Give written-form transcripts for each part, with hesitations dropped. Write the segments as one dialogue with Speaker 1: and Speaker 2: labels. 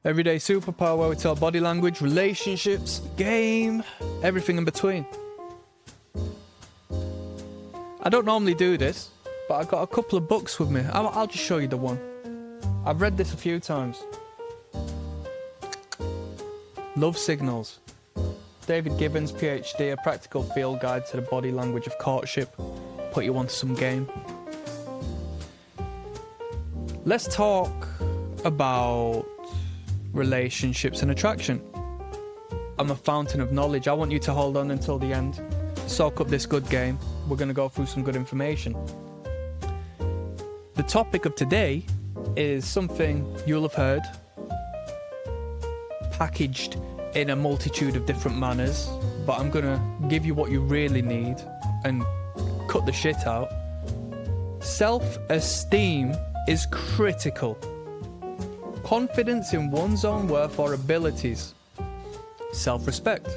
Speaker 1: Everyday superpower where we tell body language, relationships, game, everything in between. I don't normally do this, but I got a couple of books with me. I'll just show you the one. I've read this a few times. Love Signals. David Gibbons, PhD, a practical field guide to the body language of courtship. Put you onto some game. Let's talk about relationships and attraction. I'm a fountain of knowledge. I want you to hold on until the end. Soak up this good game. We're going to go through some good information. The topic of today is something you'll have heard, packaged in a multitude of different manners, but I'm going to give you what you really need and cut the shit out. Self-esteem is critical. Confidence in one's own worth or abilities. Self-respect.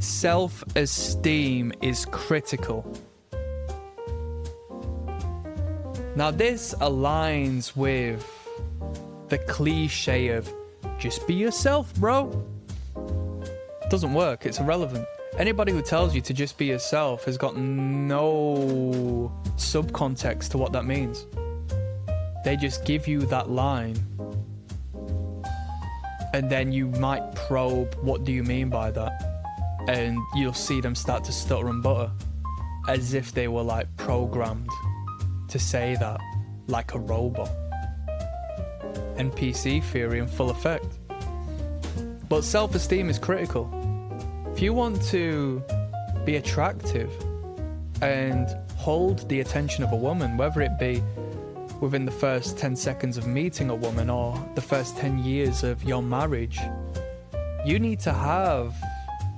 Speaker 1: Self-esteem is critical. Now this aligns with the cliche of just be yourself, bro. Doesn't work, it's irrelevant. Anybody who tells you to just be yourself has got no subcontext to what that means. They just give you that line, and then you might probe, what do you mean by that? And you'll see them start to stutter and butter, as if they were like programmed to say that, like a robot. NPC theory in full effect. But self-esteem is critical. If you want to be attractive and hold the attention of a woman, whether it be within the first 10 seconds of meeting a woman or the first 10 years of your marriage, you need to have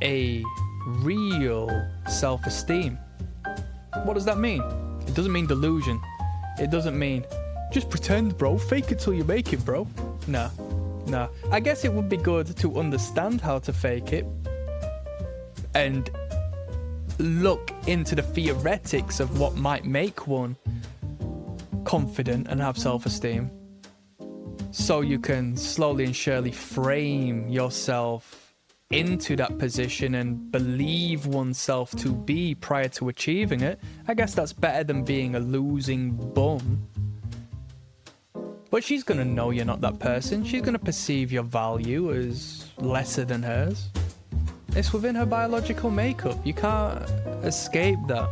Speaker 1: a real self-esteem. What does that mean? It doesn't mean delusion. It doesn't mean just pretend, bro, fake it till you make it, bro. Nah. I guess it would be good to understand how to fake it and look into the theoretics of what might make one confident and have self-esteem, so you can slowly and surely frame yourself into that position and believe oneself to be prior to achieving it. I guess that's better than being a losing bum. But she's gonna know you're not that person. She's gonna perceive your value as lesser than hers. It's within her biological makeup. You can't escape that.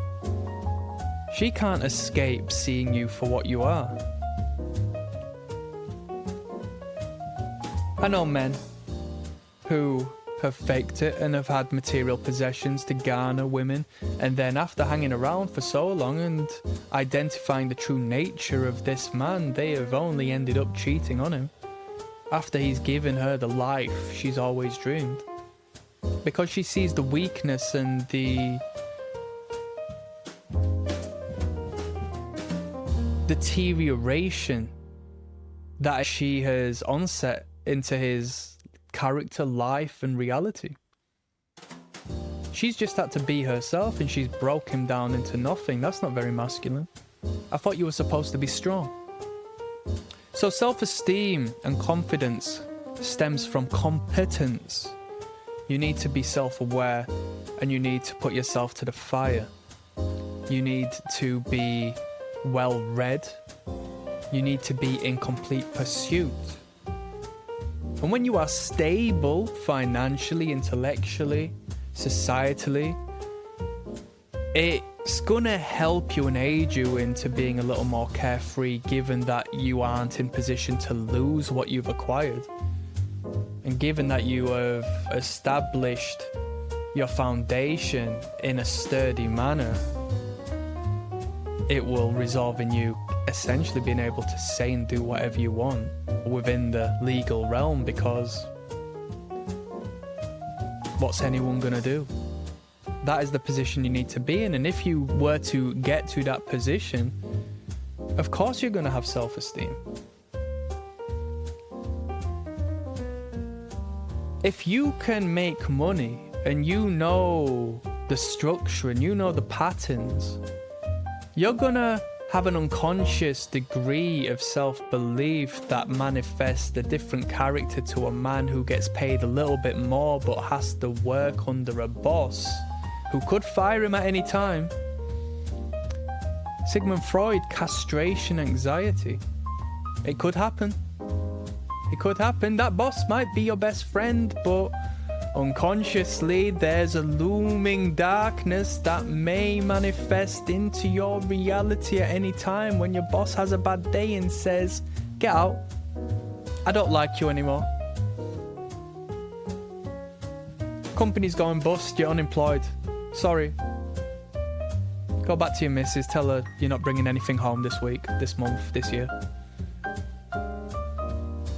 Speaker 1: She can't escape seeing you for what you are. I know men who have faked it and have had material possessions to garner women, and then after hanging around for so long and identifying the true nature of this man, they have only ended up cheating on him after he's given her the life she's always dreamed, because she sees the weakness and the deterioration that she has onset into his character, life and reality. She's just had to be herself and she's broke him down into nothing. That's not very masculine. I thought you were supposed to be strong. So self-esteem and confidence stems from competence. You need to be self-aware and you need to put yourself to the fire. You need to be well read. You need to be in complete pursuit. And when you are stable financially, intellectually, societally, it's gonna help you and aid you into being a little more carefree, given that you aren't in position to lose what you've acquired. And given that you have established your foundation in a sturdy manner, it will resolve in you essentially being able to say and do whatever you want within the legal realm, because what's anyone gonna do? That is the position you need to be in. And if you were to get to that position, of course you're gonna have self-esteem. If you can make money and you know the structure and you know the patterns, you're gonna have an unconscious degree of self-belief that manifests a different character to a man who gets paid a little bit more but has to work under a boss who could fire him at any time. Sigmund Freud, castration anxiety. It could happen. It could happen. That boss might be your best friend, but unconsciously there's a looming darkness that may manifest into your reality at any time when your boss has a bad day and says, "Get out. I don't like you anymore. Company's going bust. You're unemployed. Sorry. Go back to your missus. Tell her you're not bringing anything home this week, this month, this year."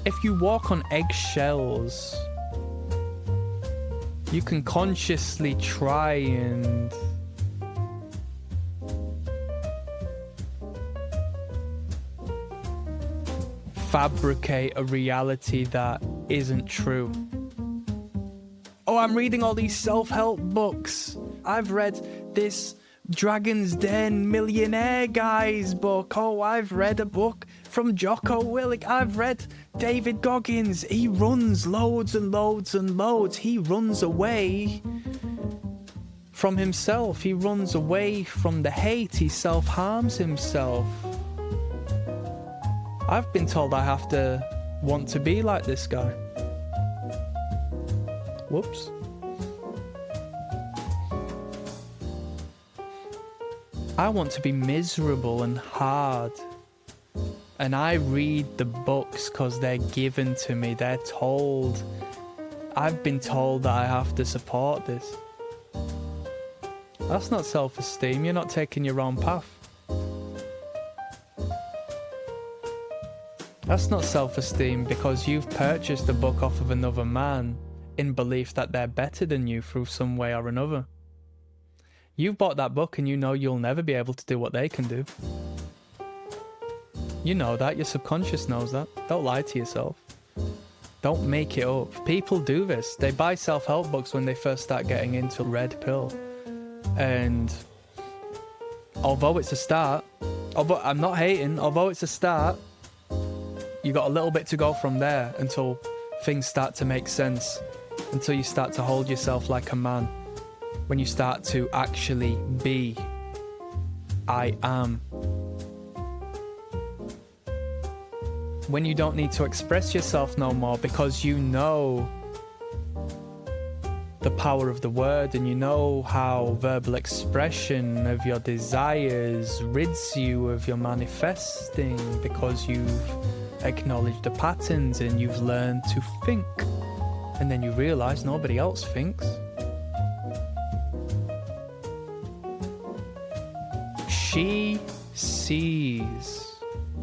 Speaker 1: If you walk on eggshells, you can consciously try and fabricate a reality that isn't true. Oh, I'm reading all these self-help books. I've read this Dragon's Den millionaire guy's book. Oh, I've read a book from Jocko Willink. I've read David Goggins. He runs loads and loads and loads. He runs away from himself. He runs away from the hate. He self-harms himself. I've been told I have to want to be like this guy. Whoops. I want to be miserable and hard. And I read the books because they're given to me. They're told. I've been told that I have to support this. That's not self-esteem. You're not taking your own path. That's not self-esteem because you've purchased a book off of another man in belief that they're better than you through some way or another. You've bought that book and you know you'll never be able to do what they can do. You know that. Your subconscious knows that. Don't lie to yourself. Don't make it up. People do this. They buy self-help books when they first start getting into red pill. And although it's a start, although I'm not hating, although it's a start, you got a little bit to go from there until things start to make sense, until you start to hold yourself like a man. When you start to actually be, I am. When you don't need to express yourself no more because you know the power of the word and you know how verbal expression of your desires rids you of your manifesting because you've acknowledged the patterns and you've learned to think. And then you realize nobody else thinks. She sees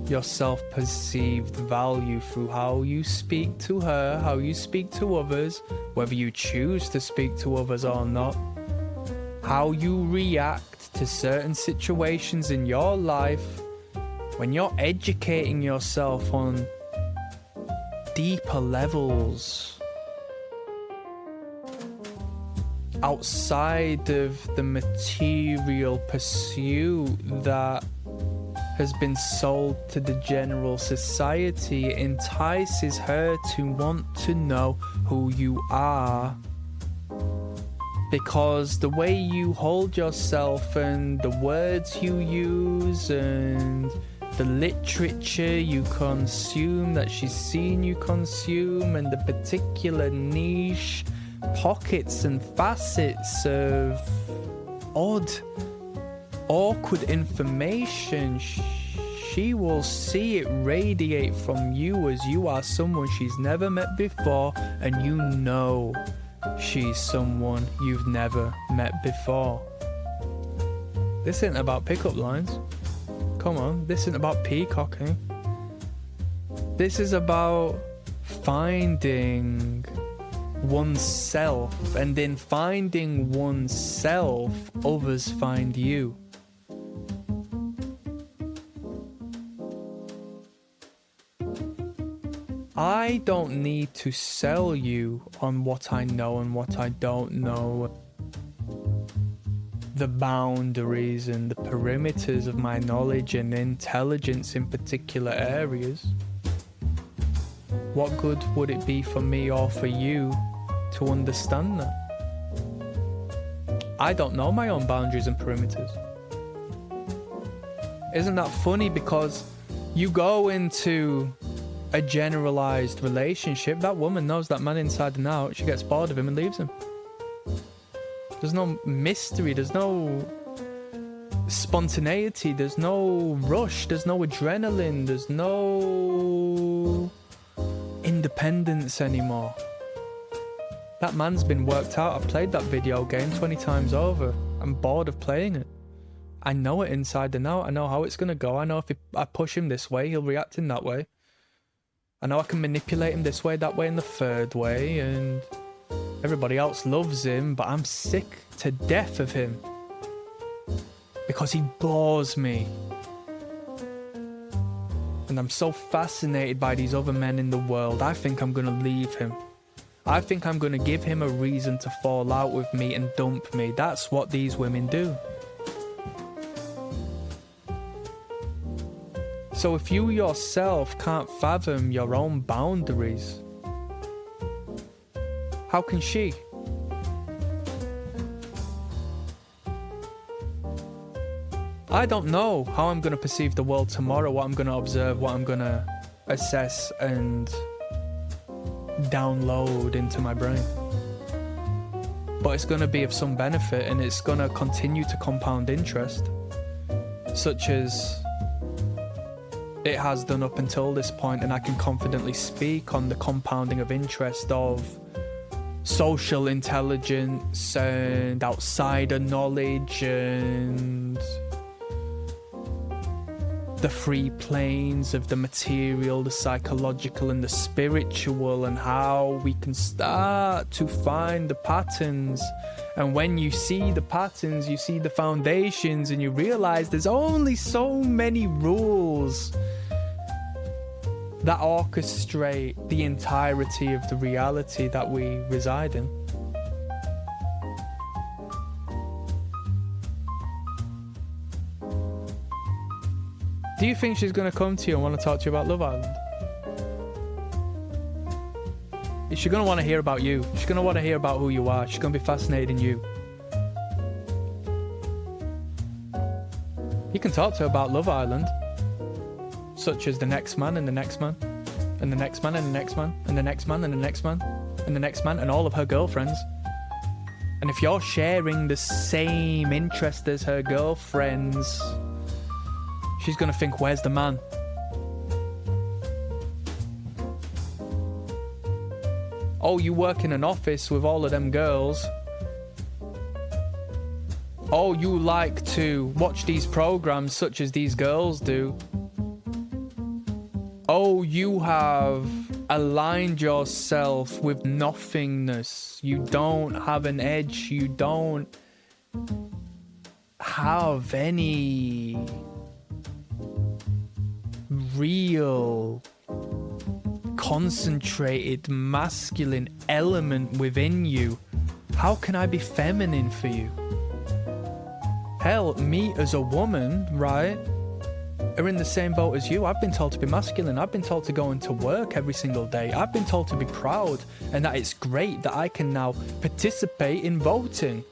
Speaker 1: your self-perceived value through how you speak to her, how you speak to others, whether you choose to speak to others or not, how you react to certain situations in your life. When you're educating yourself on deeper levels, outside of the material pursuit that has been sold to the general society, it entices her to want to know who you are. Because the way you hold yourself and the words you use and the literature you consume that she's seen you consume and the particular niche pockets and facets of odd, awkward information, she will see it radiate from you as you are someone she's never met before, and you know she's someone you've never met before. This isn't about pickup lines. Come on, this isn't about peacocking. This is about finding oneself, and in finding oneself, others find you. I don't need to sell you on what I know and what I don't know. the boundaries and the perimeters of my knowledge and intelligence in particular areas, what good would it be for me or for you to understand that? I don't know my own boundaries and perimeters. Isn't that funny? Because you go into a generalized relationship, that woman knows that man inside and out, she gets bored of him and leaves him. There's no mystery, there's no spontaneity, there's no rush, there's no adrenaline, there's no independence anymore. That man's been worked out. I've played that video game 20 times over. I'm bored of playing it. I know it inside and out. I know how it's going to go. I know if I push him this way, he'll react in that way. I know I can manipulate him this way, that way, and the third way, and everybody else loves him, but I'm sick to death of him because he bores me. And I'm so fascinated by these other men in the world. I think I'm going to leave him. I think I'm going to give him a reason to fall out with me and dump me. That's what these women do. So if you yourself can't fathom your own boundaries, how can she? I don't know how I'm going to perceive the world tomorrow, what I'm going to observe, what I'm going to assess and download into my brain. But it's going to be of some benefit, and it's going to continue to compound interest, such as it has done up until this point, and I can confidently speak on the compounding of interest of social intelligence and outsider knowledge and the free planes of the material, the psychological and the spiritual, and how we can start to find the patterns. And when you see the patterns, you see the foundations, and you realize there's only so many rules that orchestrate the entirety of the reality that we reside in. Do you think she's going to come to you and want to talk to you about Love Island? Is she going to want to hear about you? She's going to want to hear about who you are. She's going to be fascinated in you. You can talk to her about Love Island, such as the next man and the next man, and the next man and the next man, and the next man and the next man, and the next man, and all of her girlfriends. And if you're sharing the same interest as her girlfriends, she's going to think, where's the man? Oh, you work in an office with all of them girls. Oh, you like to watch these programs such as these girls do. Oh, you have aligned yourself with nothingness. You don't have an edge. You don't have any real concentrated masculine element within you. How can I be feminine for you? Hell, me as a woman, right, are in the same boat as you. I've been told to be masculine. I've been told to go into work every single day. I've been told to be proud, and that it's great that I can now participate in voting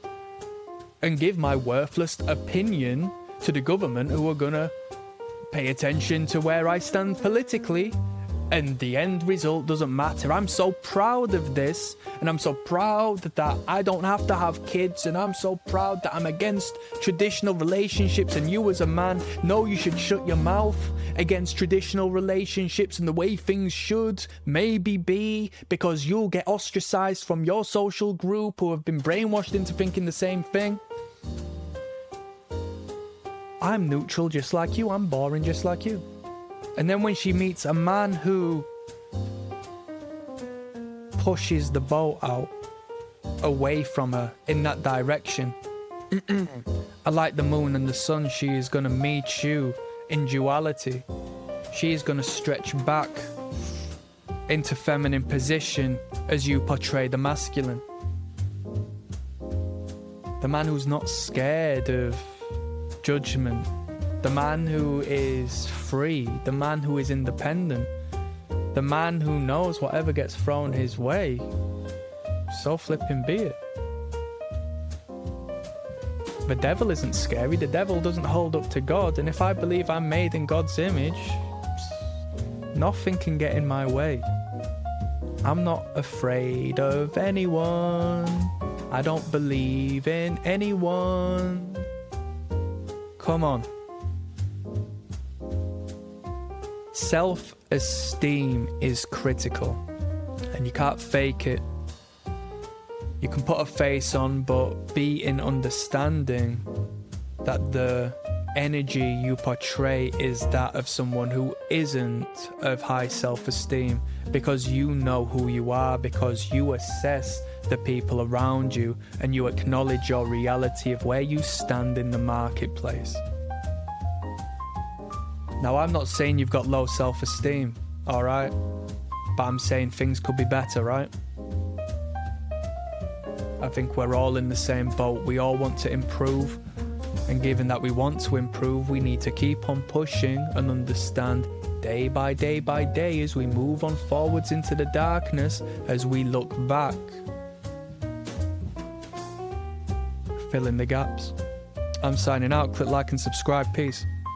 Speaker 1: and give my worthless opinion to the government, who are gonna pay attention to where I stand politically, and the end result doesn't matter. I'm so proud of this, and I'm so proud that I don't have to have kids, and I'm so proud that I'm against traditional relationships, and you as a man know you should shut your mouth against traditional relationships and the way things should maybe be, because you'll get ostracized from your social group who have been brainwashed into thinking the same thing. I'm neutral just like you. I'm boring just like you. And then when she meets a man who pushes the boat out away from her in that direction, like the moon and the sun, she is going to meet you in duality. She is going to stretch back into feminine position as you portray the masculine. the man who's not scared of judgment, the man who is free, the man who is independent, the man who knows whatever gets thrown his way, so flipping be it. The devil isn't scary. The devil doesn't hold up to God. And if I believe I'm made in God's image, nothing can get in my way. I'm not afraid of anyone. I don't believe in anyone. Come on. Self-esteem is critical, and you can't fake it. You can put a face on, but be in understanding that the energy you portray is that of someone who isn't of high self-esteem, because you know who you are, because you assess the people around you and you acknowledge your reality of where you stand in the marketplace. Now, I'm not saying you've got low self-esteem, alright? But I'm saying things could be better, right? I think we're all in the same boat. We all want to improve, and given that we want to improve, we need to keep on pushing and understand day by day as we move on forwards into the darkness, as we look back, fill in the gaps. I'm signing out. Click like and subscribe. Peace.